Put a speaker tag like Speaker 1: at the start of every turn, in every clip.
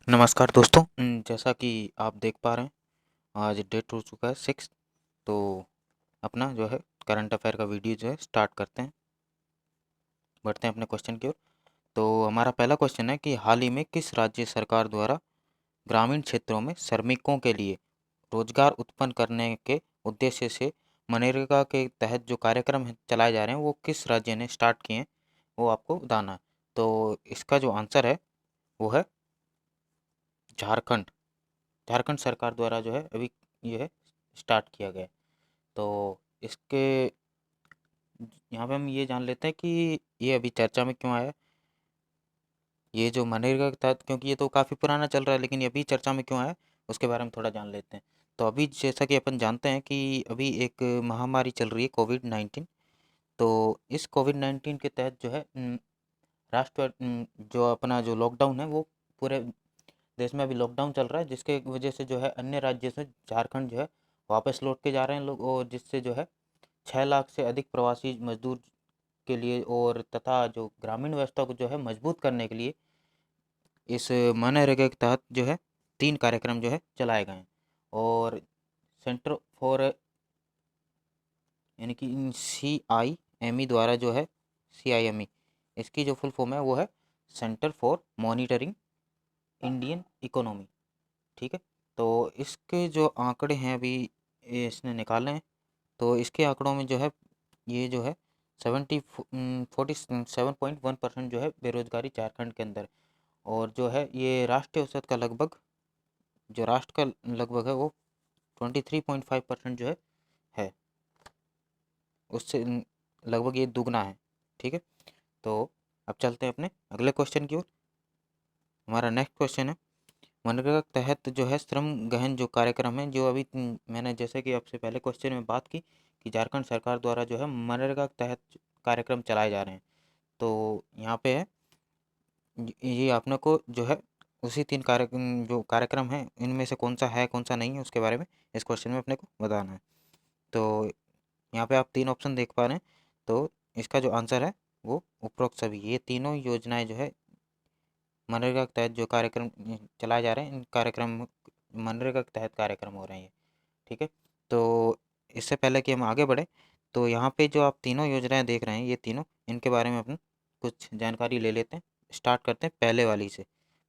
Speaker 1: नमस्कार दोस्तों। जैसा कि आप देख पा रहे हैं, आज डेट हो चुका है 6। तो अपना जो है करंट अफेयर का वीडियो जो है स्टार्ट करते हैं, बढ़ते हैं अपने क्वेश्चन की ओर। तो हमारा पहला क्वेश्चन है कि हाल ही में किस राज्य सरकार द्वारा ग्रामीण क्षेत्रों में श्रमिकों के लिए रोजगार उत्पन्न करने के उद्देश्य से मनरेगा के तहत जो कार्यक्रम चलाए जा रहे हैं वो किस राज्य ने स्टार्ट किए हैं, वो आपको बताना है। तो इसका जो आंसर है वो है झारखंड। झारखंड सरकार द्वारा जो है अभी ये है स्टार्ट किया गया है। तो इसके यहाँ पे हम ये जान लेते हैं कि ये अभी चर्चा में क्यों आया। ये जो मनरेगा के तहत, क्योंकि ये तो काफ़ी पुराना चल रहा है लेकिन ये अभी चर्चा में क्यों आया उसके बारे में थोड़ा जान लेते हैं। तो अभी जैसा कि अपन जानते हैं कि अभी एक महामारी चल रही है कोविड-19। तो इस कोविड-19 के तहत जो है राष्ट्र जो अपना जो लॉकडाउन है वो पूरे देश में अभी लॉकडाउन चल रहा है, जिसके वजह से जो है अन्य राज्य से झारखंड जो है वापस लौट के जा रहे हैं लोग, और जिससे जो है 6 लाख से अधिक प्रवासी मजदूर के लिए और तथा जो ग्रामीण व्यवस्था को जो है मजबूत करने के लिए इस मनरेगा के तहत जो है 3 कार्यक्रम जो है चलाए गए हैं। और सेंटर फॉर यानी कि CIME द्वारा जो है CIME, इसकी जो फुल फॉर्म है वो है centre for monitoring Indian economy. ठीक है। तो इसके जो आंकड़े हैं अभी ये इसने निकाले हैं। तो इसके आंकड़ों में जो है ये जो है 47.1% जो है बेरोजगारी झारखंड के अंदर। और जो है ये राष्ट्रीय औसत का लगभग, जो राष्ट्र का लगभग है वो 23.5% जो है उससे लगभग ये दुगना है। ठीक है। तो अब चलते हैं अपने अगले क्वेश्चन की ओर। हमारा नेक्स्ट क्वेश्चन है, मनरेगा के तहत जो है श्रम गहन जो कार्यक्रम है, जो अभी मैंने जैसे कि आपसे पहले क्वेश्चन में बात की कि झारखंड सरकार द्वारा जो है मनरेगा के तहत कार्यक्रम चलाए जा रहे हैं। तो यहाँ पे है ये आपने को जो है उसी 3 जो कार्यक्रम हैं इनमें से कौन सा है कौन सा नहीं है उसके बारे में इस क्वेश्चन में अपने को बताना है। तो यहाँ पे आप 3 ऑप्शन देख पा रहे हैं। तो इसका जो आंसर है वो उपरोक्त सभी, ये तीनों योजनाएं जो है मनरेगा के तहत जो कार्यक्रम चलाए जा रहे हैं, इन कार्यक्रम मनरेगा के तहत कार्यक्रम हो रहे हैं। ठीक है। तो इससे पहले कि हम आगे बढ़े, तो यहाँ पे जो आप तीनों योजनाएं देख रहे हैं ये तीनों, इनके बारे में अपन कुछ जानकारी ले लेते हैं। स्टार्ट करते हैं पहले वाली से,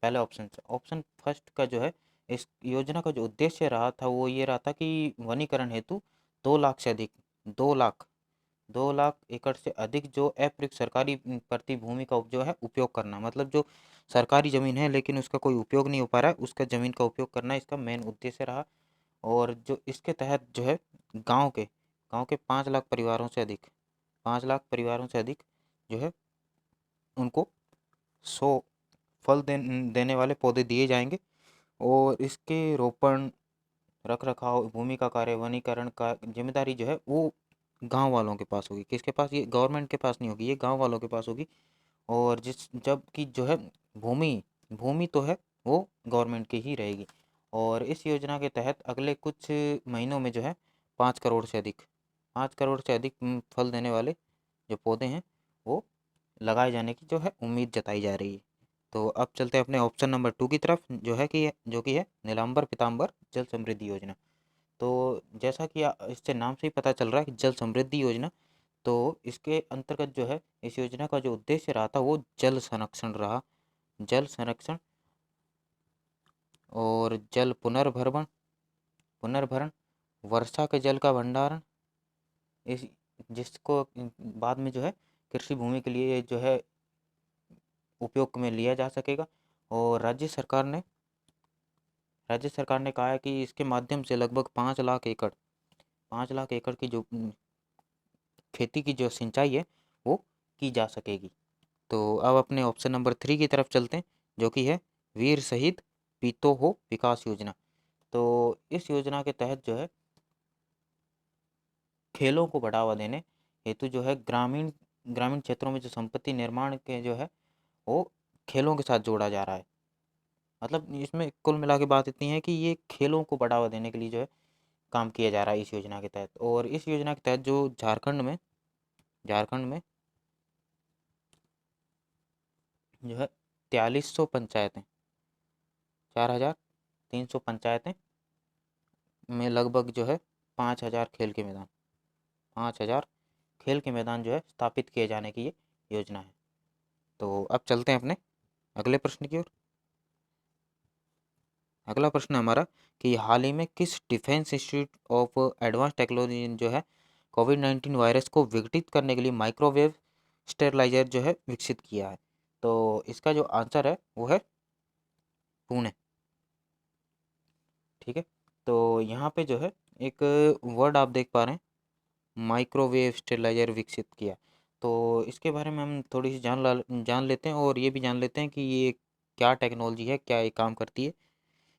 Speaker 1: पहले ऑप्शन से। ऑप्शन फर्स्ट का जो है, इस योजना का जो उद्देश्य रहा था वो ये रहा था कि वनीकरण हेतु 2 लाख से अधिक, 2 लाख 2 लाख एकड़ से अधिक जो अप्रयुक्त सरकारी प्रति भूमि का जो है उपयोग करना, मतलब जो सरकारी ज़मीन है लेकिन उसका कोई उपयोग नहीं हो पा रहा है, उसका ज़मीन का उपयोग करना इसका मेन उद्देश्य रहा। और जो इसके तहत जो है गांव के 5 लाख परिवारों से अधिक, 5 लाख परिवारों से अधिक जो है उनको 100 देने वाले पौधे दिए जाएंगे। और इसके रोपण, रख रखाव, भूमि का कार्य, वनीकरण का जिम्मेदारी जो है वो गांव वालों के पास होगी। किसके पास? ये गवर्नमेंट के पास नहीं होगी, ये गांव वालों के पास होगी। और जिस जबकि जो है भूमि भूमि तो है वो गवर्नमेंट की ही रहेगी। और इस योजना के तहत अगले कुछ महीनों में जो है 5 करोड़ से अधिक, 5 करोड़ से अधिक फल देने वाले जो पौधे हैं वो लगाए जाने की जो है उम्मीद जताई जा रही है। तो अब चलते हैं अपने ऑप्शन नंबर 2 की तरफ, जो कि है नीलांबर पीताम्बर जल समृद्धि योजना। तो जैसा कि इससे नाम से ही पता चल रहा है कि जल समृद्धि योजना, तो इसके अंतर्गत जो है इस योजना का जो उद्देश्य रहा था वो जल संरक्षण रहा। जल संरक्षण और जल पुनर्भरण पुनर्भरण, वर्षा के जल का भंडारण, इस जिसको बाद में जो है कृषि भूमि के लिए जो है उपयोग में लिया जा सकेगा। और राज्य सरकार ने कहा है कि इसके माध्यम से लगभग 5 लाख एकड़ की जो खेती की जो सिंचाई है वो की जा सकेगी। तो अब अपने ऑप्शन नंबर 3 की तरफ चलते हैं, जो कि है वीर शहीद पीतो हो विकास योजना। तो इस योजना के तहत जो है खेलों को बढ़ावा देने हेतु जो है ग्रामीण ग्रामीण क्षेत्रों में जो संपत्ति निर्माण के जो है वो खेलों के साथ जोड़ा जा रहा है। मतलब इसमें कुल मिला के बात इतनी है कि ये खेलों को बढ़ावा देने के लिए जो है काम किया जा रहा है इस योजना के तहत। और इस योजना के तहत जो झारखंड में जो है 4300 पंचायतें 4,300 पंचायतें में लगभग जो है 5,000 खेल के मैदान, 5,000 खेल के मैदान जो है स्थापित किए जाने की ये योजना है। तो अब चलते हैं अपने अगले प्रश्न की ओर। अगला प्रश्न हमारा कि हाल ही में किस defence institute of advance technology ने जो है कोविड-19 वायरस को विघटित करने के लिए माइक्रोवेव स्टेरलाइजर जो है विकसित किया है। तो इसका जो आंसर है वो है पुणे। ठीक है, तो यहाँ पे जो है एक वर्ड आप देख पा रहे हैं, माइक्रोवेव स्टेरलाइजर विकसित किया। तो इसके बारे में हम थोड़ी सी जान लेते हैं और ये भी जान लेते हैं कि ये क्या टेक्नोलॉजी है, क्या ये काम करती है,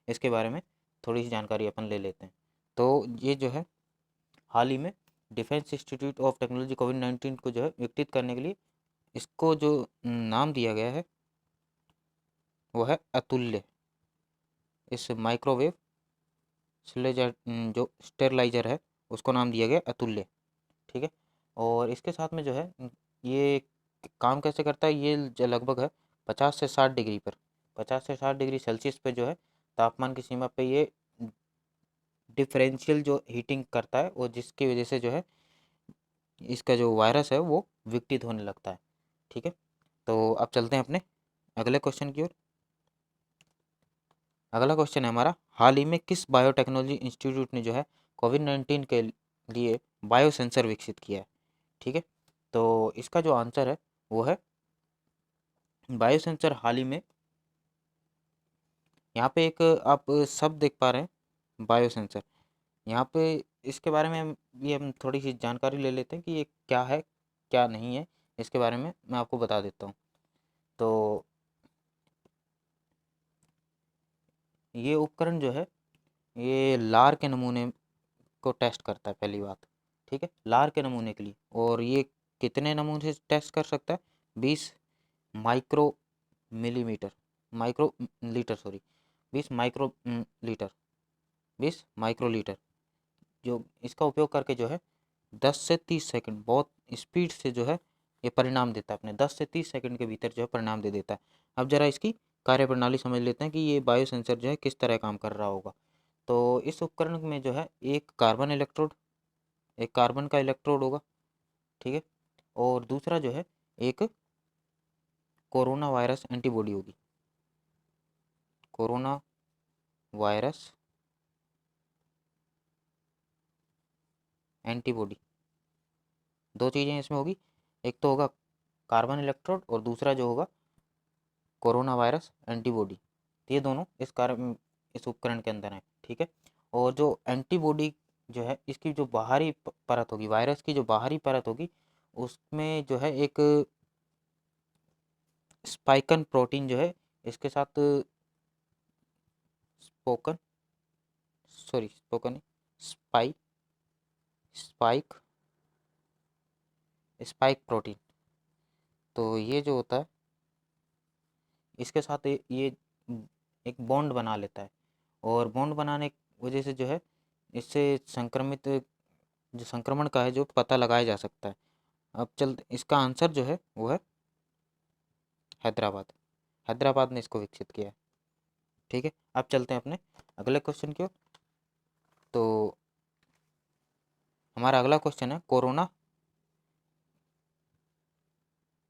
Speaker 1: इसके बारे में थोड़ी सी जानकारी अपन ले लेते हैं। तो ये जो है हाल ही में डिफेंस इंस्टीट्यूट ऑफ टेक्नोलॉजी कोविड-19 को जो है विकसित करने के लिए इसको जो नाम दिया गया है वो है अतुल्य। इस माइक्रोवेव स्लेजर जो स्टेरलाइजर है उसको नाम दिया गया अतुल्य। ठीक है, और इसके साथ में जो है ये काम कैसे करता है, ये लगभग है 50 से 60 डिग्री पर, 50 से 60 डिग्री सेल्सियस पे जो है तापमान की सीमा पे ये डिफरेंशियल जो हीटिंग करता है और जिसकी वजह से जो है इसका जो वायरस है वो विकसित होने लगता है। ठीक है, तो अब चलते हैं अपने अगले क्वेश्चन की ओर। अगला क्वेश्चन है हमारा, हाल ही में किस बायोटेक्नोलॉजी इंस्टीट्यूट ने जो है कोविड-19 के लिए बायो सेंसर विकसित किया है। ठीक है, तो इसका जो आंसर है वो है बायो सेंसर। हाल ही में यहाँ पे एक आप शब्द देख पा रहे हैं बायो सेंसर, यहाँ पे इसके बारे में भी हम थोड़ी सी जानकारी ले लेते हैं कि ये क्या है क्या नहीं है, इसके बारे में मैं आपको बता देता हूँ। तो ये उपकरण जो है ये लार के नमूने को टेस्ट करता है पहली बात। ठीक है, लार के नमूने के लिए, और ये कितने नमूने से टेस्ट कर सकता है, 20 micro millimetre, micro litre sorry, 20 micro litre, 20 micro litre, जो इसका उपयोग करके जो है 10 से 30 सेकंड बहुत स्पीड से जो है ये परिणाम देता है, अपने 10 से 30 सेकंड के भीतर जो है परिणाम दे देता है। अब जरा इसकी कार्यप्रणाली समझ लेते हैं कि ये बायो सेंसर जो है किस तरह काम कर रहा होगा। तो इस उपकरण में जो है एक कार्बन इलेक्ट्रोड, एक कार्बन का इलेक्ट्रोड होगा। ठीक है, और दूसरा जो है एक कोरोना वायरस एंटीबॉडी होगी, कोरोना वायरस एंटीबॉडी, दो चीज़ें इसमें होगी, एक तो होगा कार्बन इलेक्ट्रोड और दूसरा जो होगा कोरोना वायरस एंटीबॉडी। ये दोनों इस उपकरण के अंदर हैं। ठीक है, और जो एंटीबॉडी जो है इसकी जो बाहरी परत होगी, वायरस की जो बाहरी परत होगी उसमें जो है एक स्पाइकन प्रोटीन जो है इसके साथ spoken sorry spoken spike spike spike protein, तो ये जो होता है इसके साथ ये एक बॉन्ड बना लेता है, और बॉन्ड बनाने की वजह से जो है इससे संक्रमित जो संक्रमण का है जो पता लगाया जा सकता है। अब चल इसका आंसर जो है वो है हैदराबाद, हैदराबाद ने इसको विकसित किया है। ठीक है, अब चलते हैं अपने अगले क्वेश्चन की ओर। तो हमारा अगला क्वेश्चन है, कोरोना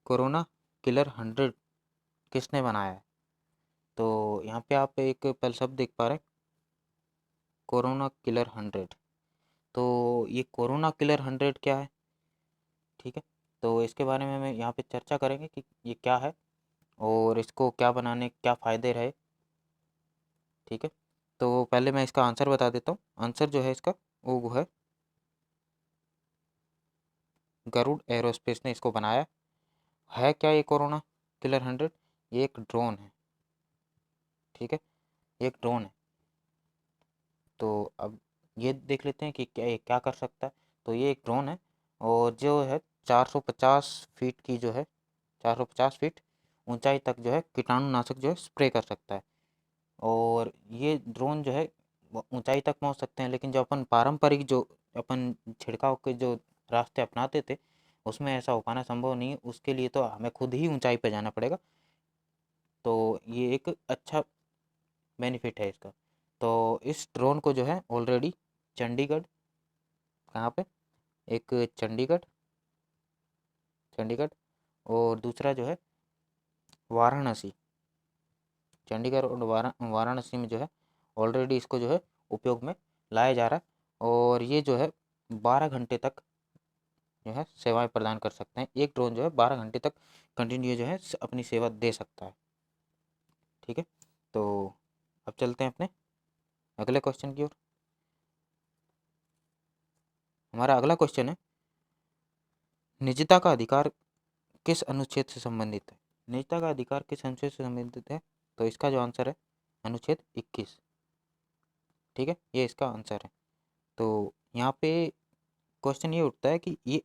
Speaker 1: कोरोना किलर 100 किसने बनाया है। तो यहाँ पे आप एक पहले शब्द देख पा रहे हैं, कोरोना किलर 100। तो ये कोरोना किलर 100 क्या है। ठीक है, तो इसके बारे में हम यहाँ पे चर्चा करेंगे कि ये क्या है और इसको क्या बनाने क्या फ़ायदे रहे। ठीक है, तो पहले मैं इसका आंसर बता देता हूँ। आंसर जो है इसका वो है गरुड़ एरोस्पेस ने इसको बनाया है। क्या ये कोरोना किलर 100, ये एक ड्रोन है। ठीक है, ये एक ड्रोन है। तो अब ये देख लेते हैं कि क्या ये क्या कर सकता है। तो ये एक ड्रोन है और जो है 450 फीट की जो है 450 फीट ऊंचाई तक जो है कीटाणुनाशक जो है स्प्रे कर सकता है। और ये ड्रोन जो है वो ऊंचाई तक पहुंच सकते हैं, लेकिन जो अपन पारंपरिक जो अपन छिड़काव के जो रास्ते अपनाते थे उसमें ऐसा हो पाना संभव नहीं है, उसके लिए तो हमें खुद ही ऊंचाई पर जाना पड़ेगा। तो ये एक अच्छा बेनिफिट है इसका। तो इस ड्रोन को जो है ऑलरेडी चंडीगढ़, कहाँ पे, एक चंडीगढ़, चंडीगढ़ और दूसरा जो है वाराणसी, चंडीगढ़ और वाराणसी में जो है ऑलरेडी इसको जो है उपयोग में लाया जा रहा है। और ये जो है 12 घंटे तक जो है सेवाएं प्रदान कर सकते हैं। एक ड्रोन जो है 12 घंटे तक कंटिन्यू जो है अपनी सेवा दे सकता है। ठीक है, तो अब चलते हैं अपने अगले क्वेश्चन की ओर। हमारा अगला क्वेश्चन है, निजता का अधिकार किस अनुच्छेद से संबंधित है? निजता का अधिकार किस अनुच्छेद से संबंधित है? तो इसका जो आंसर है अनुच्छेद 21। ठीक है, ये इसका आंसर है। तो यहाँ पे क्वेश्चन ये उठता है कि ये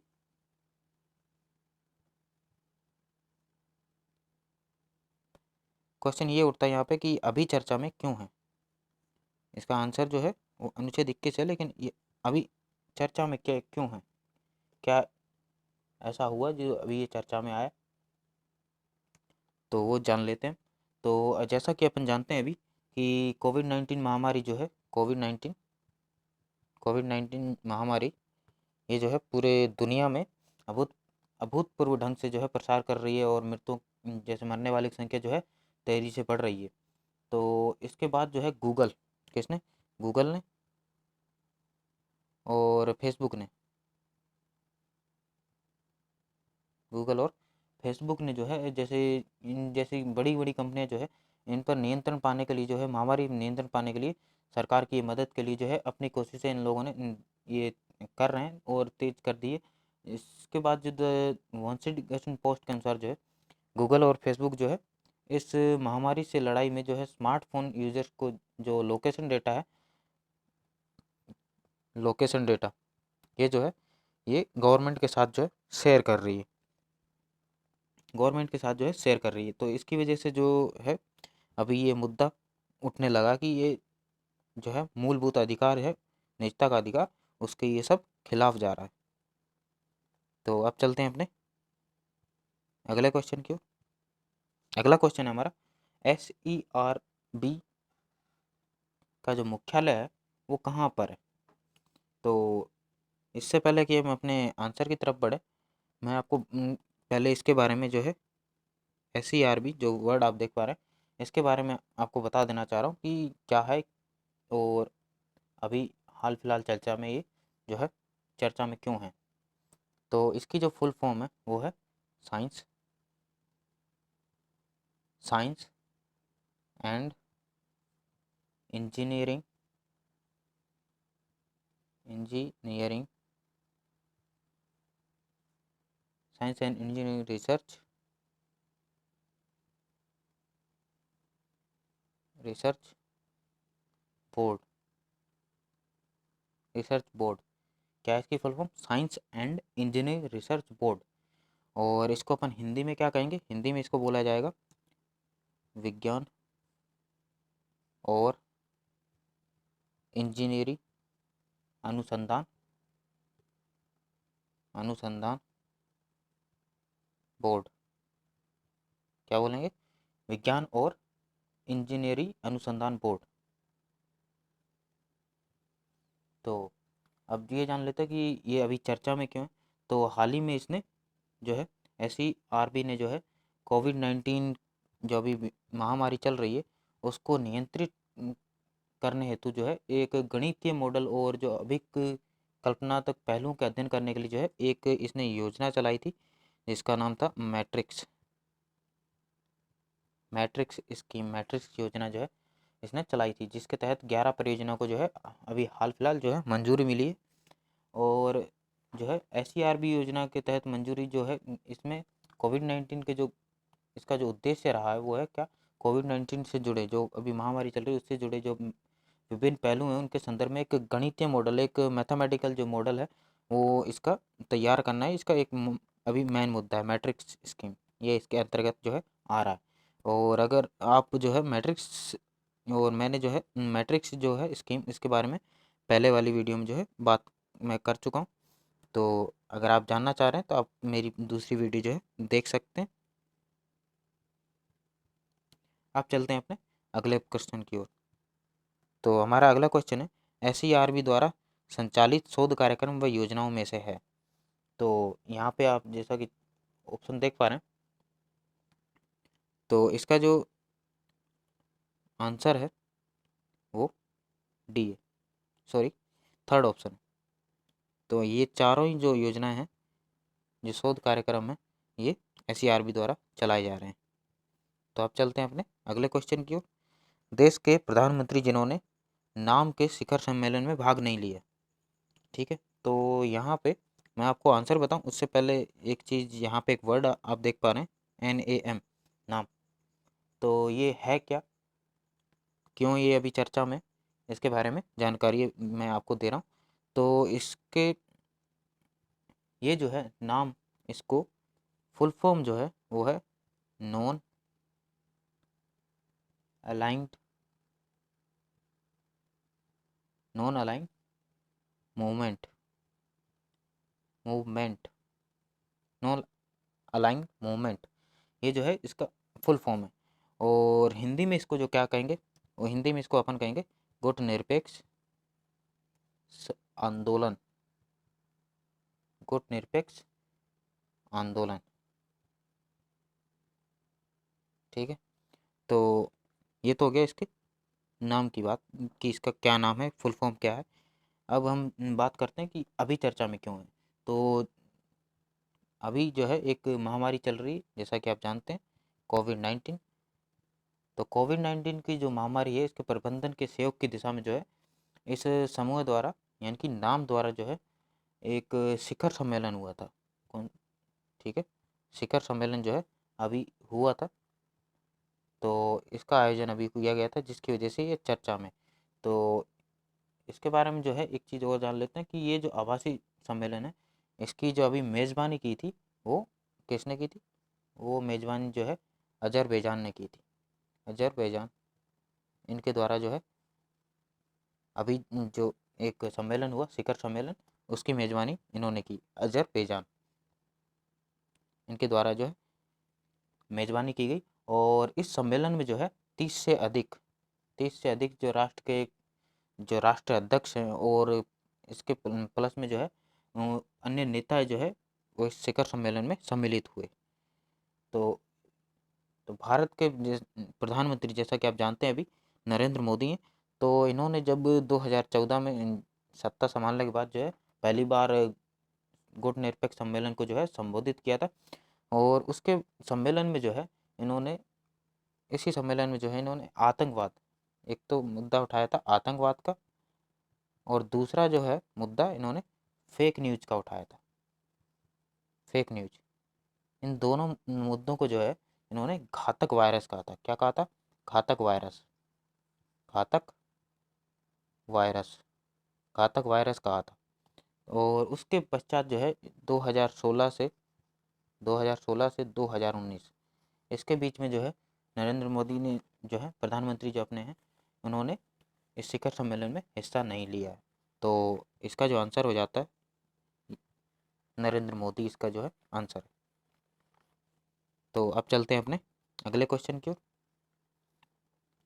Speaker 1: क्वेश्चन ये उठता है यहाँ पे कि अभी चर्चा में क्यों है? इसका आंसर जो है वो अनुच्छेद 21 है, लेकिन ये अभी चर्चा में क्या क्यों है? क्या ऐसा हुआ जो अभी ये चर्चा में आया? तो वो जान लेते हैं। तो जैसा कि अपन जानते हैं अभी कि कोविड-19 महामारी जो है, कोविड-19 महामारी ये जो है पूरे दुनिया में अभूतपूर्व ढंग से जो है प्रसार कर रही है और मृत्यु, जैसे मरने वाली की संख्या जो है तेजी से बढ़ रही है। तो इसके बाद जो है गूगल, किसने? गूगल ने और फेसबुक ने, गूगल और फेसबुक ने जो है, जैसे इन जैसी बड़ी बड़ी कंपनियां जो है इन पर नियंत्रण पाने के लिए जो है, महामारी नियंत्रण पाने के लिए सरकार की मदद के लिए जो है अपनी कोशिशें इन लोगों ने ये कर रहे हैं और तेज कर दी है। इसके बाद जो द वॉशिंगटन पोस्ट के अनुसार जो है गूगल और फेसबुक जो है इस महामारी से लड़ाई में जो है स्मार्टफोन यूजर्स को जो लोकेशन डेटा ये जो है ये गवर्नमेंट के साथ जो है शेयर कर रही है, गवर्नमेंट के साथ जो है शेयर कर रही है। तो इसकी वजह से जो है अभी ये मुद्दा उठने लगा कि ये जो है मूलभूत अधिकार है, निजता का अधिकार, उसके ये सब खिलाफ जा रहा है। तो अब चलते हैं अपने अगले क्वेश्चन की ओर। अगला क्वेश्चन है हमारा, SERB का जो मुख्यालय है वो कहाँ पर है? तो इससे पहले कि हम अपने आंसर की तरफ बढ़े, मैं आपको पहले इसके बारे में जो है SERB जो वर्ड आप देख पा रहे हैं इसके बारे में आपको बता देना चाह रहा हूँ कि क्या है और अभी हाल फिलहाल चर्चा में ये जो है चर्चा में क्यों है। तो इसकी जो फुल फॉर्म है वो है science science and engineering engineering science and engineering research board, research board. क्या है इसकी full form? Science and engineering research board. और इसको अपन हिंदी में क्या कहेंगे? हिंदी में इसको बोला जाएगा विज्ञान और इंजीनियरिंग अनुसंधान अनुसंधान बोर्ड। क्या बोलेंगे? विज्ञान और इंजीनियरिंग अनुसंधान बोर्ड। तो अब ये जान लेते हैं कि ये अभी चर्चा में क्यों है। तो हाल ही में इसने जो है SERB ने जो है कोविड-19 जो अभी महामारी चल रही है उसको नियंत्रित करने हेतु जो है एक गणितीय मॉडल और जो अभिक कल्पनात्मक पहलुओं के अध्ययन करने के लिए जो है एक इसने योजना चलाई थी जिसका नाम था मैट्रिक्स मैट्रिक्स स्कीम। मैट्रिक्स योजना जो है इसने चलाई थी जिसके तहत 11 परियोजनाओं को जो है अभी हाल फिलहाल जो है मंजूरी मिली है। और जो है SERB योजना के तहत मंजूरी जो है इसमें कोविड-19 के जो इसका जो उद्देश्य रहा है वो है क्या? कोविड-19 से जुड़े जो अभी महामारी चल रही है उससे जुड़े जो विभिन्न पहलू हैं उनके संदर्भ में एक गणितीय मॉडल, एक मैथमेटिकल जो मॉडल है वो इसका तैयार करना है। इसका एक अभी मेन मुद्दा है मैट्रिक्स स्कीम, ये इसके अंतर्गत जो है आ रहा है। और अगर आप जो है मैट्रिक्स और मैंने जो है मैट्रिक्स जो है स्कीम इसके बारे में पहले वाली वीडियो में जो है बात मैं कर चुका हूँ। तो अगर आप जानना चाह रहे हैं तो आप मेरी दूसरी वीडियो जो है देख सकते हैं। आप चलते हैं अपने अगले क्वेश्चन की ओर। तो हमारा अगला क्वेश्चन है, SERB द्वारा संचालित शोध कार्यक्रम व योजनाओं में से है। तो यहाँ पे आप जैसा कि ऑप्शन देख पा रहे हैं, तो इसका जो आंसर है वो डी है, सॉरी थर्ड ऑप्शन। तो ये चारों ही जो योजनाएं हैं, जो शोध कार्यक्रम है, ये SERB द्वारा चलाए जा रहे हैं। तो आप चलते हैं अपने अगले क्वेश्चन की ओर। देश के प्रधानमंत्री जिन्होंने नाम के शिखर सम्मेलन में भाग नहीं लिया, ठीक है। तो यहाँ पे मैं आपको आंसर बताऊं उससे पहले एक चीज़, यहाँ पे एक वर्ड आप देख पा रहे हैं, NAM, नाम। तो ये है क्या, क्यों ये अभी चर्चा में, इसके बारे में जानकारी मैं आपको दे रहा हूँ। तो इसके ये जो है नाम, इसको फुल फॉर्म जो है वो है non aligned movement non aligned movement, ये जो है इसका फुल फॉर्म है। और हिंदी में इसको जो क्या कहेंगे, वो हिंदी में इसको अपन कहेंगे गुटनिरपेक्ष आंदोलन, गुटनिरपेक्ष आंदोलन, ठीक है। तो ये तो हो गया इसके नाम की बात कि इसका क्या नाम है, फुल फॉर्म क्या है। अब हम बात करते हैं कि अभी चर्चा में क्यों है। तो अभी जो है एक महामारी चल रही है, जैसा कि आप जानते हैं, कोविड-19। तो कोविड-19 की जो महामारी है, इसके प्रबंधन के सहयोग की दिशा में जो है इस समूह द्वारा, यानी कि नाम द्वारा जो है एक शिखर सम्मेलन हुआ था। कौन, ठीक है, शिखर सम्मेलन जो है अभी हुआ था। तो इसका आयोजन अभी किया गया था, जिसकी वजह से ये चर्चा में। तो इसके बारे में जो है एक चीज़ और जान लेते हैं कि ये जो आभासी सम्मेलन है, इसकी जो अभी मेज़बानी की थी वो किसने की थी, वो मेज़बानी जो है अज़रबैजान ने की थी। अज़रबैजान, इनके द्वारा जो है अभी जो एक सम्मेलन हुआ, शिखर सम्मेलन, उसकी मेज़बानी इन्होंने की, अज़रबैजान, इनके द्वारा जो है मेज़बानी की गई। और इस सम्मेलन में जो है 30 से अधिक जो राष्ट्र के जो राष्ट्र अध्यक्ष हैं, और इसके प्लस में जो है अन्य नेता जो है वो इस शिखर सम्मेलन में सम्मिलित हुए। तो भारत के प्रधानमंत्री, जैसा कि आप जानते हैं, अभी नरेंद्र मोदी हैं। तो इन्होंने जब 2014 में सत्ता संभालने के बाद जो है पहली बार गुटनिरपेक्ष सम्मेलन को जो है संबोधित किया था। और उसके सम्मेलन में जो है इन्होंने, इसी सम्मेलन में जो है इन्होंने आतंकवाद, एक तो मुद्दा उठाया था आतंकवाद का, और दूसरा जो है मुद्दा इन्होंने फेक न्यूज़ का उठाया था, फेक न्यूज़। इन दोनों मुद्दों को जो है इन्होंने घातक वायरस कहा था। क्या कहा था? घातक वायरस, घातक वायरस, घातक वायरस कहा था। और उसके पश्चात जो है 2016 से 2019, इसके बीच में जो है नरेंद्र मोदी ने जो है प्रधानमंत्री जो अपने हैं, उन्होंने इस शिखर सम्मेलन में हिस्सा नहीं लिया है। तो इसका जो आंसर हो जाता है नरेंद्र मोदी, इसका जो है आंसर है। तो अब चलते हैं अपने अगले क्वेश्चन की ओर।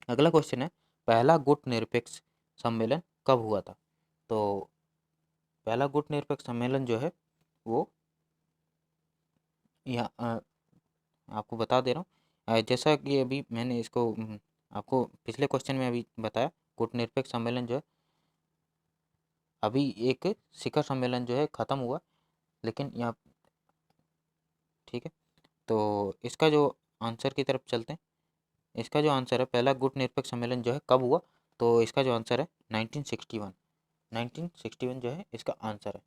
Speaker 1: अगला क्वेश्चन है, पहला गुटनिरपेक्ष सम्मेलन कब हुआ था? तो पहला गुटनिरपेक्ष सम्मेलन जो है वो यहाँ आपको बता दे रहा हूँ। जैसा कि अभी मैंने इसको आपको पिछले क्वेश्चन में अभी बताया, गुटनिरपेक्ष सम्मेलन जो है अभी एक शिखर सम्मेलन जो है ख़त्म हुआ, लेकिन यहाँ, ठीक है। तो इसका जो आंसर की तरफ चलते हैं। इसका जो आंसर है, पहला गुटनिरपेक्ष सम्मेलन जो है कब हुआ? तो इसका जो आंसर है 1961, 1961 जो है इसका आंसर है।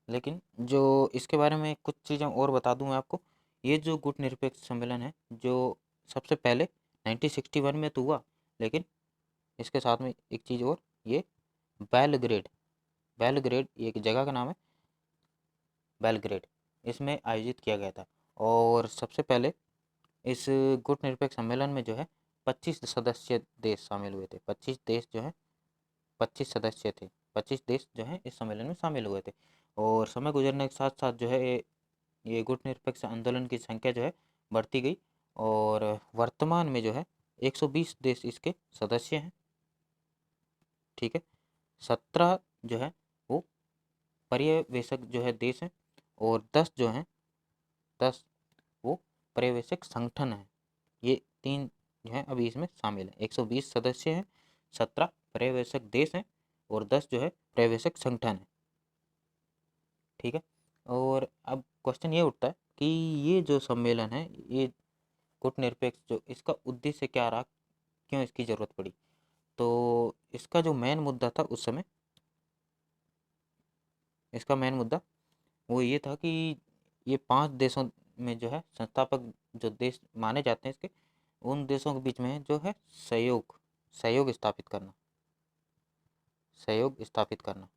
Speaker 1: लेकिन जो इसके बारे में कुछ चीज़ें और बता दूं मैं आपको। ये जो गुटनिरपेक्ष सम्मेलन है, जो सबसे पहले 1961 में तो हुआ, लेकिन इसके साथ में एक चीज़ और, ये बेलग्रेड, बेलग्रेड ये एक जगह का नाम है, बेलग्रेड, इसमें आयोजित किया गया था। और सबसे पहले इस गुटनिरपेक्ष सम्मेलन में जो है 25 सदस्य देश शामिल हुए थे। 25 देश जो हैं, 25 सदस्य थे, 25 देश जो हैं इस सम्मेलन में शामिल हुए थे। और समय गुजरने के साथ साथ जो है ये गुटनिरपेक्ष आंदोलन की संख्या जो है बढ़ती गई, और वर्तमान में जो है 120 देश इसके सदस्य हैं। ठीक है। 17 जो है वो पर्यवेक्षक जो है देश हैं, और 10 जो हैं 10 वो पर्यवेक्षक संगठन हैं। ये 3 जो है अभी इसमें शामिल है। 120 सदस्य हैं, 17 पर्यवेक्षक देश हैं, और 10 जो है पर्यवेक्षक संगठन है। ठीक है। और अब क्वेश्चन ये उठता है कि ये जो सम्मेलन है, ये गुटनिरपेक्ष, जो इसका उद्देश्य क्या रहा, क्यों इसकी ज़रूरत पड़ी। तो इसका जो मेन मुद्दा था उस समय, इसका मेन मुद्दा वो ये था कि ये 5 देशों में जो है संस्थापक जो देश माने जाते हैं इसके, उन देशों के बीच में जो है सहयोग सहयोग स्थापित करना, सहयोग स्थापित करना,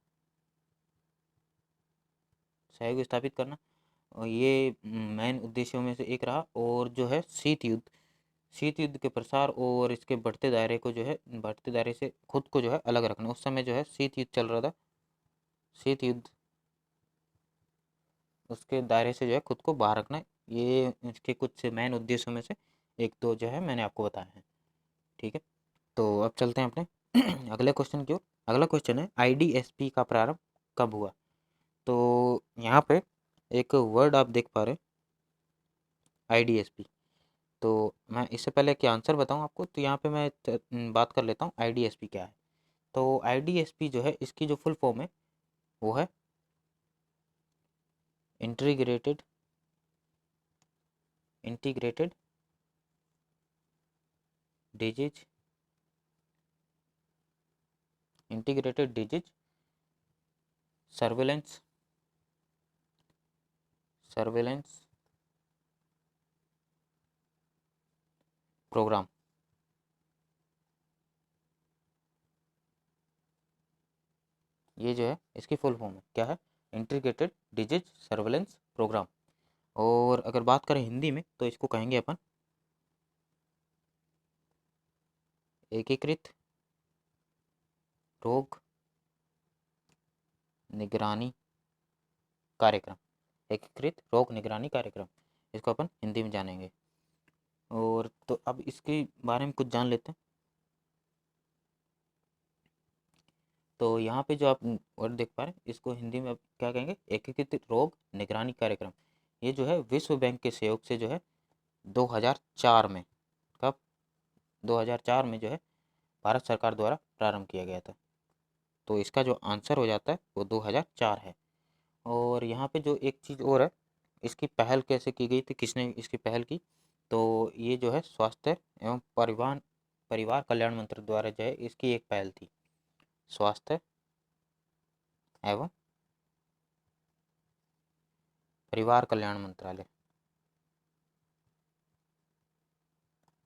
Speaker 1: सहयोग स्थापित करना। और ये मेन उद्देश्यों में से एक रहा। और जो है शीत युद्ध के प्रसार और इसके बढ़ते दायरे को जो है, बढ़ते दायरे से खुद को जो है अलग रखना। उस समय जो है शीत युद्ध चल रहा था, शीत युद्ध, उसके दायरे से जो है खुद को बाहर रखना। ये इसके कुछ मेन उद्देश्यों में से एक दो जो है मैंने आपको बताया है। ठीक है। तो अब चलते हैं अपने अगले क्वेश्चन की ओर। अगला क्वेश्चन है आईडीएसपी का प्रारंभ कब हुआ। तो यहाँ पे एक वर्ड आप देख पा रहे हैं, आईडीएसपी। तो मैं इससे पहले कि आंसर बताऊं आपको, तो यहाँ पे मैं बात कर लेता हूँ आईडीएसपी क्या है। तो आईडीएसपी जो है, इसकी जो फुल फॉर्म है वो है integrated integrated disease integrated disease surveillance surveillance program. ये जो है इसकी फुल फॉर्म है, क्या है, इंटीग्रेटेड डिजीज सर्वेलेंस प्रोग्राम। और अगर बात करें हिंदी में तो इसको कहेंगे अपन एकीकृत रोग निगरानी कार्यक्रम, एकीकृत रोग निगरानी कार्यक्रम, इसको अपन हिंदी में जानेंगे। और तो अब इसके बारे में कुछ जान लेते हैं। तो यहाँ पे जो आप वर्ड देख पा रहे हैं, इसको हिंदी में अब क्या कहेंगे, एकीकृत रोग निगरानी कार्यक्रम। ये जो है विश्व बैंक के सहयोग से जो है 2004 में, कब, 2004 में जो है भारत सरकार द्वारा प्रारंभ किया गया था। तो इसका जो आंसर हो जाता है वो 2004 है। और यहाँ पे जो एक चीज़ और है, इसकी पहल कैसे की गई थी, किसने इसकी पहल की। तो ये जो है स्वास्थ्य एवं परिवार कल्याण मंत्री द्वारा जो है इसकी एक पहल थी। स्वास्थ्य एवं परिवार कल्याण मंत्रालय,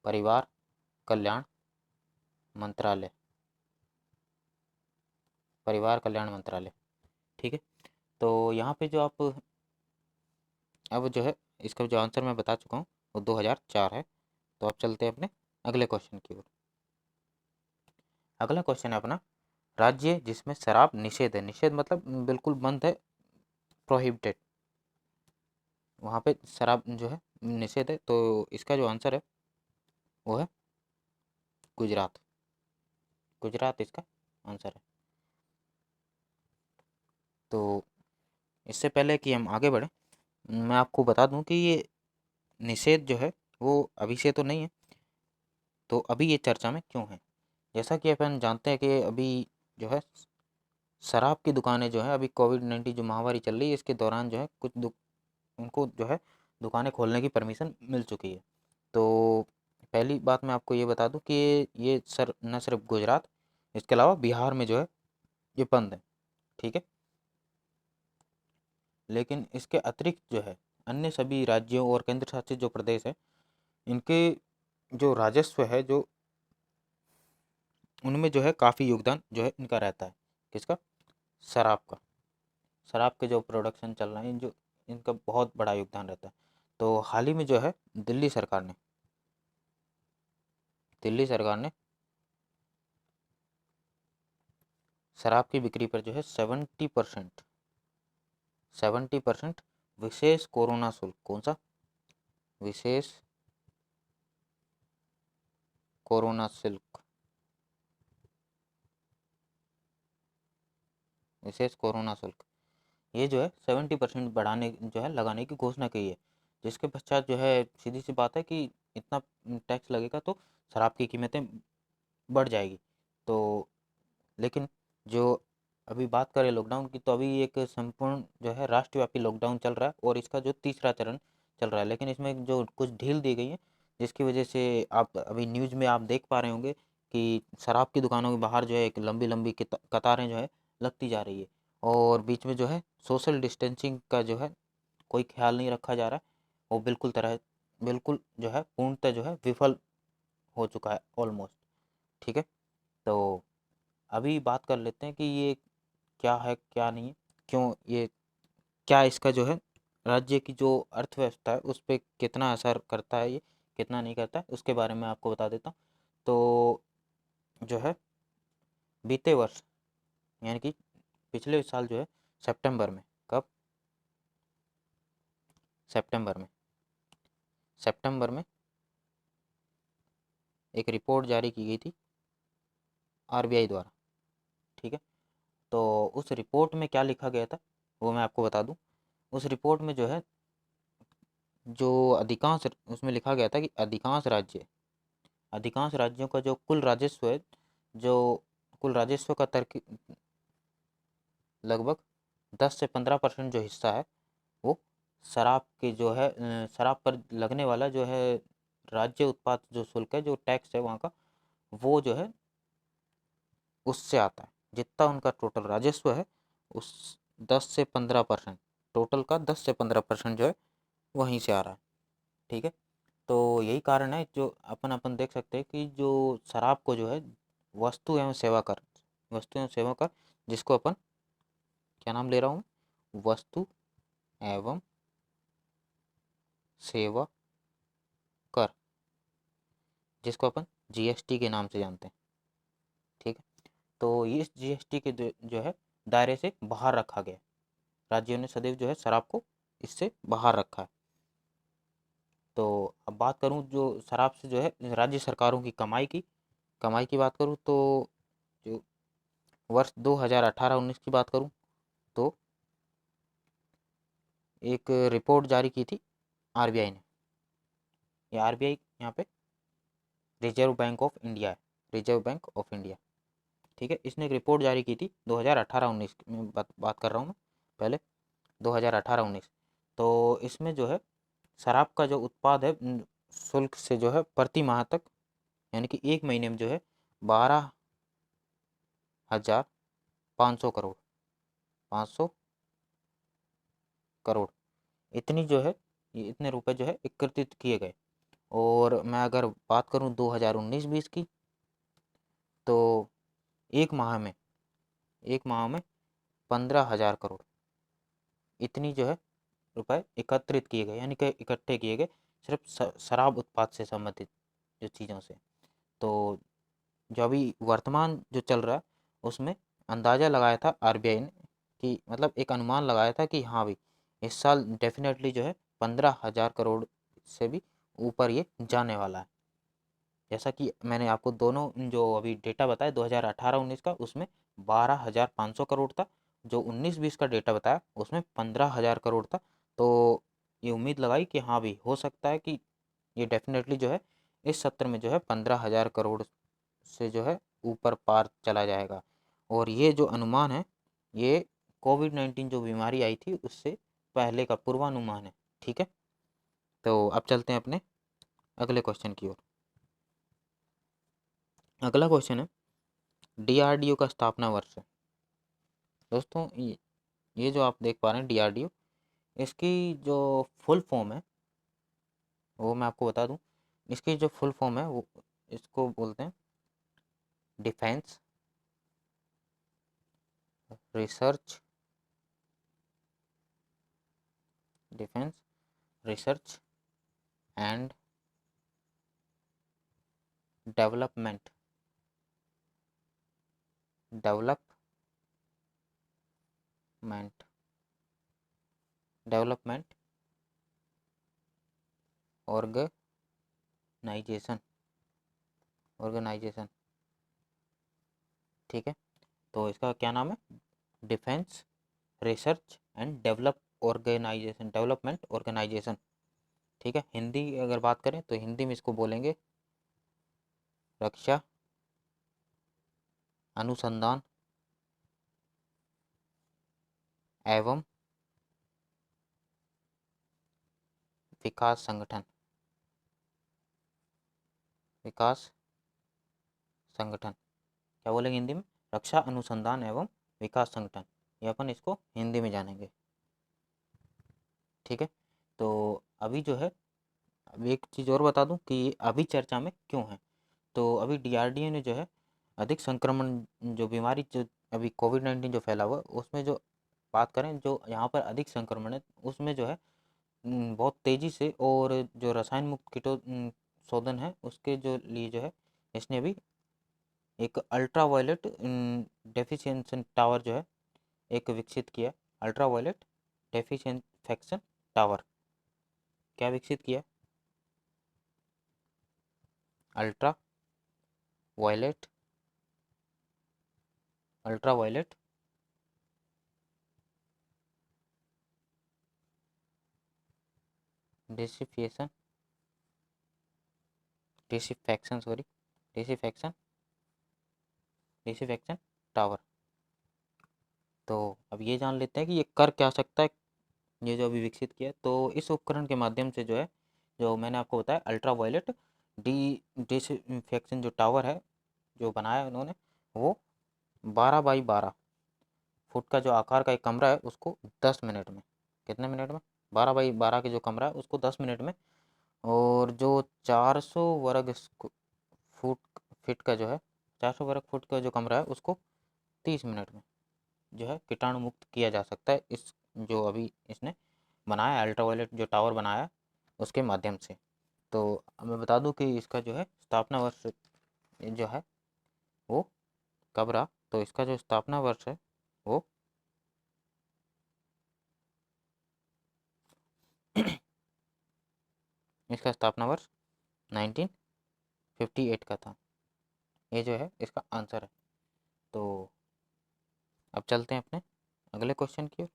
Speaker 1: परिवार कल्याण मंत्रालय, परिवार कल्याण मंत्रालय। ठीक है। तो यहाँ पे जो आप अब जो है इसका जो आंसर मैं बता चुका हूँ वो 2004 है। तो अब चलते हैं अपने अगले क्वेश्चन की ओर। अगला क्वेश्चन है अपना, राज्य जिसमें शराब निषेध है, निषेध मतलब बिल्कुल बंद है, प्रोहिबिटेड, वहाँ पे शराब जो है निषेध है। तो इसका जो आंसर है वो है गुजरात, गुजरात इसका आंसर है। तो इससे पहले कि हम आगे बढ़ें, मैं आपको बता दूं कि ये निषेध जो है वो अभी से तो नहीं है। तो अभी ये चर्चा में क्यों है, जैसा कि अपन जानते हैं कि अभी जो है शराब की दुकानें जो है, अभी कोविड-19 जो महामारी चल रही है इसके दौरान जो है उनको जो है दुकानें खोलने की परमिशन मिल चुकी है। तो पहली बात मैं आपको ये बता दूं कि ये सर न सिर्फ गुजरात, इसके अलावा बिहार में जो है ये बंद है। ठीक है। लेकिन इसके अतिरिक्त जो है अन्य सभी राज्यों और केंद्र शासित जो प्रदेश है, इनके जो राजस्व है, जो उनमें जो है काफ़ी योगदान जो है इनका रहता है। किसका, शराब का, शराब के जो प्रोडक्शन चल रहे हैं, जो इनका बहुत बड़ा योगदान रहता है। तो हाल ही में जो है दिल्ली सरकार ने शराब की बिक्री पर जो है 70% विशेष कोरोना शुल्क, कौन सा, विशेष कोरोना शुल्क विशेष कोरोना शुल्क, ये जो है 70% बढ़ाने जो है लगाने की घोषणा की है, जिसके पश्चात जो है सीधी सी बात है कि इतना टैक्स लगेगा तो शराब की कीमतें बढ़ जाएगी। तो लेकिन जो अभी बात करें लॉकडाउन की, तो अभी एक संपूर्ण जो है राष्ट्रव्यापी लॉकडाउन चल रहा है और इसका जो तीसरा चरण चल रहा है, लेकिन इसमें जो कुछ ढील दी गई है, जिसकी वजह से आप अभी न्यूज़ में आप देख पा रहे होंगे कि शराब की दुकानों के बाहर जो है एक लंबी लंबी कतारें जो है लगती जा रही है, और बीच में जो है सोशल डिस्टेंसिंग का जो है कोई ख्याल नहीं रखा जा रहा है। वो बिल्कुल जो है पूर्णतः जो है विफल हो चुका है ऑलमोस्ट। ठीक है, तो अभी बात कर लेते हैं कि ये क्या है क्या नहीं है, क्यों ये, क्या इसका जो है राज्य की जो अर्थव्यवस्था है उस पर कितना असर करता है, ये कितना नहीं करता है, उसके बारे में आपको बता देता हूँ। तो जो है बीते वर्ष यानी कि पिछले साल जो है सितंबर में, कब, सितंबर में, सितंबर में एक रिपोर्ट जारी की गई थी आरबीआई द्वारा। ठीक है, तो उस रिपोर्ट में क्या लिखा गया था वो मैं आपको बता दूं। उस रिपोर्ट में जो है जो अधिकांश उसमें लिखा गया था कि अधिकांश राज्यों का जो कुल राजस्व है, जो कुल राजस्व का तर्क लगभग 10 से 15% जो हिस्सा है वो शराब के जो है शराब पर लगने वाला जो है राज्य उत्पाद जो शुल्क है, जो टैक्स है वहाँ का, वो जो है उससे आता है। जितना उनका टोटल राजस्व है उस 10 से 15%, टोटल का 10 से 15% जो है वहीं से आ रहा है। ठीक है, तो यही कारण है जो अपन अपन देख सकते हैं कि जो शराब को जो है वस्तु एवं सेवा कर, वस्तु एवं सेवा कर, जिसको अपन क्या नाम ले रहा हूँ, वस्तु एवं सेवा कर, जिसको अपन जीएसटी के नाम से जानते हैं। ठीक है, तो इस जीएसटी के जो है दायरे से बाहर रखा गया, राज्यों ने सदैव जो है शराब को इससे बाहर रखा है। तो अब बात करूं जो शराब से जो है राज्य सरकारों की कमाई की बात करूं, तो जो वर्ष 2018-19 की बात करूं, तो एक रिपोर्ट जारी की थी आरबीआई ने। ये आरबीआई यहाँ पे रिजर्व बैंक ऑफ इंडिया है, रिजर्व बैंक ऑफ इंडिया। ठीक है, इसने एक रिपोर्ट जारी की थी 2018-19 में, बात कर रहा हूँ मैं पहले 2018-19। तो इसमें जो है शराब का जो उत्पाद है शुल्क से जो है प्रति माह तक, यानी कि एक महीने में जो है 12,500 करोड़, 500 करोड़, इतनी जो है ये इतने रुपए जो है एकत्रित किए गए। और मैं अगर बात करूं 2019-20 की, तो एक माह में एक माह में 15,000 करोड़, इतनी जो है रुपए एकत्रित किए गए, यानी कि इकट्ठे किए गए सिर्फ शराब उत्पाद से संबंधित जो चीज़ों से। तो जो अभी वर्तमान जो चल रहा है उसमें अंदाज़ा लगाया था आरबीआई ने कि मतलब एक अनुमान लगाया था कि हाँ भाई इस साल डेफिनेटली जो है 15,000 करोड़ से भी ऊपर ये जाने वाला है। जैसा कि मैंने आपको दोनों जो अभी डेटा बताया 2018-19 का, उसमें 12,500 करोड़ था, जो 19-20 का डेटा बताया उसमें 15,000 करोड़ था। तो ये उम्मीद लगाई कि हाँ भाई हो सकता है कि ये डेफिनेटली जो है इस सत्र में जो है 15,000 करोड़ से जो है ऊपर पार चला जाएगा। और ये जो अनुमान है ये कोविड-19 जो बीमारी आई थी उससे पहले का पूर्वानुमान है। ठीक है, तो अब चलते हैं अपने अगले क्वेश्चन की ओर। अगला क्वेश्चन है डीआरडीओ का स्थापना वर्ष है। दोस्तों ये जो आप देख पा रहे हैं डीआरडीओ, इसकी जो फुल फॉर्म है वो मैं आपको बता दूं। इसकी जो फुल फॉर्म है वो इसको बोलते हैं defence research defence research and development development development organisation organisation. ठीक है, तो इसका क्या नाम है, defence research and development organisation. ठीक है, हिंदी अगर बात करें तो हिंदी में इसको बोलेंगे रक्षा अनुसंधान एवं विकास संगठन। विकास संगठन क्या बोलेंगे हिंदी में? रक्षा अनुसंधान एवं विकास संगठन। ये अपन इसको हिंदी में जानेंगे। ठीक है, तो अभी जो है, अभी एक चीज़ और बता दूं कि अभी चर्चा में क्यों है। तो अभी डीआरडीओ ने जो है अधिक संक्रमण, जो बीमारी जो अभी कोविड-19 जो फैला हुआ उसमें जो बात करें, जो यहाँ पर अधिक संक्रमण है उसमें जो है बहुत तेज़ी से, और जो रसायन मुक्त कीटो शोधन है उसके जो लिए जो है इसने अभी एक अल्ट्रा वायलेट डेफिशिएंसन टावर जो है एक विकसित किया। अल्ट्रा वायलेट डेफिशिएंसन टावर क्या विकसित किया? Ultraviolet ultraviolet disinfection disinfection sorry disinfection disinfection tower. तो अब ये जान लेते हैं कि ये कर क्या सकता है, ये जो अभी विकसित किया है। तो इस उपकरण के माध्यम से जो है, जो मैंने आपको बताया अल्ट्रा वायलेट डिसइंफेक्शन जो टावर है जो बनाया उन्होंने, वो 12 बाई 12 फुट का जो आकार का एक कमरा है उसको 10 मिनट में, कितने मिनट में? 12 बाई 12 के जो कमरा है उसको 10 मिनट में, और जो 400 वर्ग फुट फिट का जो है 400 वर्ग फुट का जो कमरा है उसको 30 मिनट में जो है कीटाणु मुक्त किया जा सकता है, इस जो अभी इसने बनाया अल्ट्रावायलेट जो टावर बनाया उसके माध्यम से। तो मैं बता दूं कि इसका जो है स्थापना वर्ष जो है वो कब रहा। तो इसका जो स्थापना वर्ष है वो इसका स्थापना वर्ष 1958 का था। ये जो है इसका आंसर है। तो अब चलते हैं अपने अगले क्वेश्चन की ओर।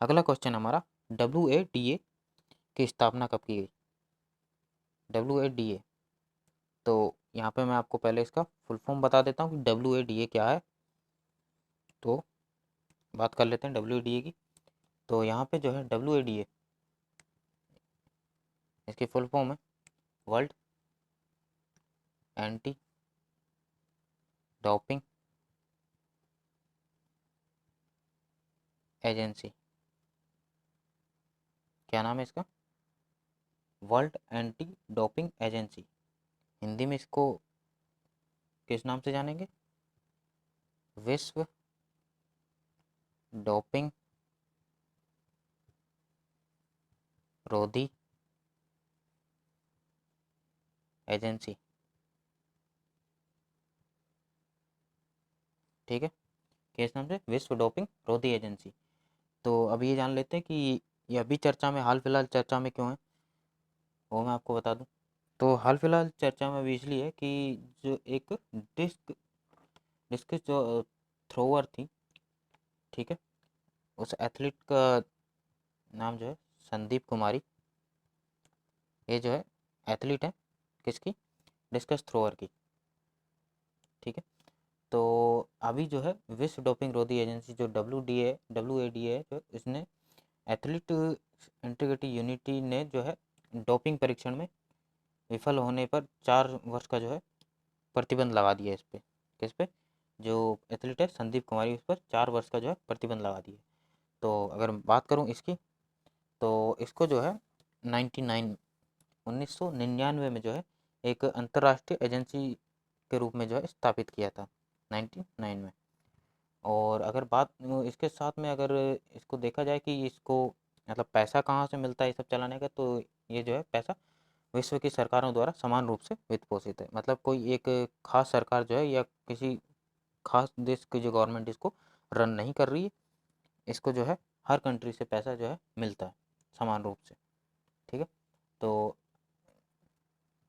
Speaker 1: अगला क्वेश्चन हमारा WADA की स्थापना कब की गई? WADA, तो यहाँ पे मैं आपको पहले इसका फुल फॉर्म बता देता हूँ कि WADA क्या है। तो बात कर लेते हैं WADA की। तो यहाँ पे जो है WADA इसकी फुल फॉर्म है वर्ल्ड एंटी डोपिंग एजेंसी। क्या नाम है इसका? World anti doping agency. Hindi में इसको किस नाम से जानेंगे? विश्व डोपिंग रोधी एजेंसी। ठीक है, किस नाम से? विश्व डोपिंग रोधी एजेंसी। तो अभी ये जान लेते हैं कि ये अभी चर्चा में, हाल फिलहाल चर्चा में क्यों है, वो मैं आपको बता दूं। तो हाल फिलहाल चर्चा में अभी इसलिए है कि जो एक डिस्क डिस्कस जो थ्रोवर थी, ठीक है, उस एथलीट का नाम जो है संदीप कुमारी। ये जो है एथलीट है किसकी? डिस्कस थ्रोवर की। ठीक है, तो अभी जो है विश्व डोपिंग रोधी एजेंसी जो WADA जो इसने एथलीट इंटीग्रिटी यूनिटी ने जो है डोपिंग परीक्षण में विफल होने पर 4 वर्ष का जो है प्रतिबंध लगा दिया इस पे। किस पे? जो एथलीट है संदीप कुमारी, उस पर 4 वर्ष का जो है प्रतिबंध लगा दिया। तो अगर बात करूं इसकी, तो इसको जो है 1999 में जो है एक अंतर्राष्ट्रीय एजेंसी के रूप में जो है स्थापित किया था 99 में। और अगर बात इसके साथ में अगर इसको देखा जाए कि इसको मतलब पैसा कहाँ से मिलता है ये सब चलाने का, तो ये जो है पैसा विश्व की सरकारों द्वारा समान रूप से वित्त पोषित है। मतलब कोई एक खास सरकार जो है या किसी खास देश की जो गवर्नमेंट इसको रन नहीं कर रही है, इसको जो है हर कंट्री से पैसा जो है मिलता है समान रूप से। ठीक है, तो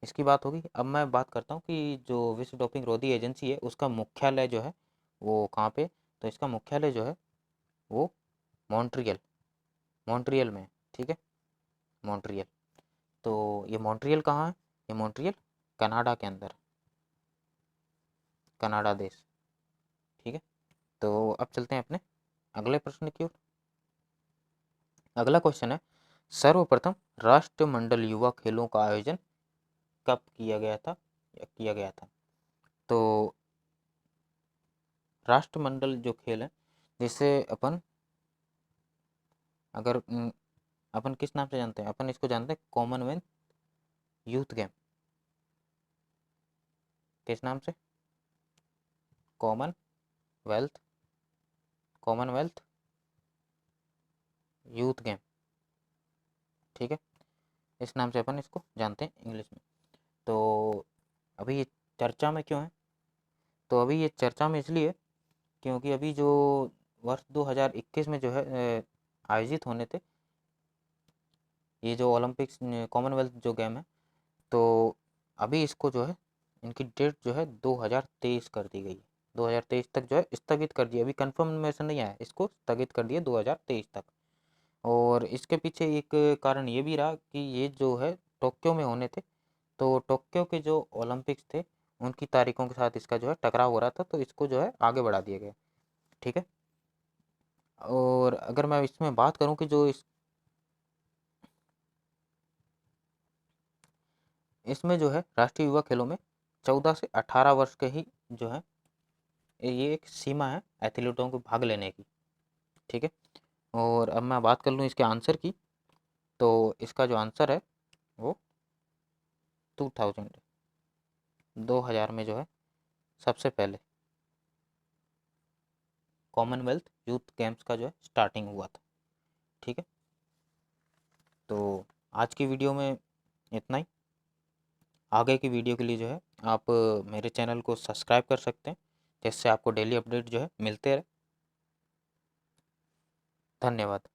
Speaker 1: इसकी बात होगी। अब मैं बात करता हूँ कि जो विश्व डोपिंग रोधी एजेंसी है उसका मुख्यालय जो है वो कहाँ पे तो इसका मुख्यालय जो है वो मॉन्ट्रियल में है। ठीक है, मॉन्ट्रियल। तो ये मॉन्ट्रियल कहाँ है? ये मॉन्ट्रियल कनाडा के अंदर, कनाडा देश। ठीक है, तो अब चलते हैं अपने अगले प्रश्न की ओर। अगला क्वेश्चन है, सर्वप्रथम राष्ट्रमंडल युवा खेलों का आयोजन कब किया गया था या किया गया था? तो राष्ट्रमंडल जो खेल है, जिसे अपन अगर अपन किस नाम से जानते हैं? अपन इसको जानते हैं कॉमनवेल्थ यूथ गेम। किस नाम से? Commonwealth Commonwealth youth game. ठीक है, इस नाम से अपन इसको जानते हैं इंग्लिश में। तो अभी ये चर्चा में क्यों है? तो अभी ये चर्चा में इसलिए क्योंकि अभी जो वर्ष 2021 में जो है आयोजित होने थे ये जो ओलंपिक्स कॉमनवेल्थ जो गेम है, तो अभी इसको जो है इनकी डेट जो है 2023 कर दी गई है। 2023 तक जो है स्थगित कर दिया, अभी कंफर्मेशन नहीं आया, इसको स्थगित कर दिया 2023 तक। और इसके पीछे एक कारण ये भी रहा कि ये जो है टोक्यो में होने थे, तो टोक्यो के जो ओलंपिक्स थे उनकी तारीखों के साथ इसका जो है टकराव हो रहा था, तो इसको जो है आगे बढ़ा दिया गया। ठीक है, और अगर मैं इसमें बात करूं कि जो इसमें जो है राष्ट्रीय युवा खेलों में 14 से 18 वर्ष के ही जो है ये एक सीमा है एथलीटों को भाग लेने की। ठीक है, और अब मैं बात कर लूँ इसके आंसर की, तो इसका जो आंसर है वो 2000 में जो है सबसे पहले कॉमनवेल्थ यूथ गेम्स का जो है स्टार्टिंग हुआ था। ठीक है, तो आज की वीडियो में इतना ही। आगे की वीडियो के लिए जो है आप मेरे चैनल को सब्सक्राइब कर सकते हैं, जिससे आपको डेली अपडेट जो है मिलते रहे। धन्यवाद।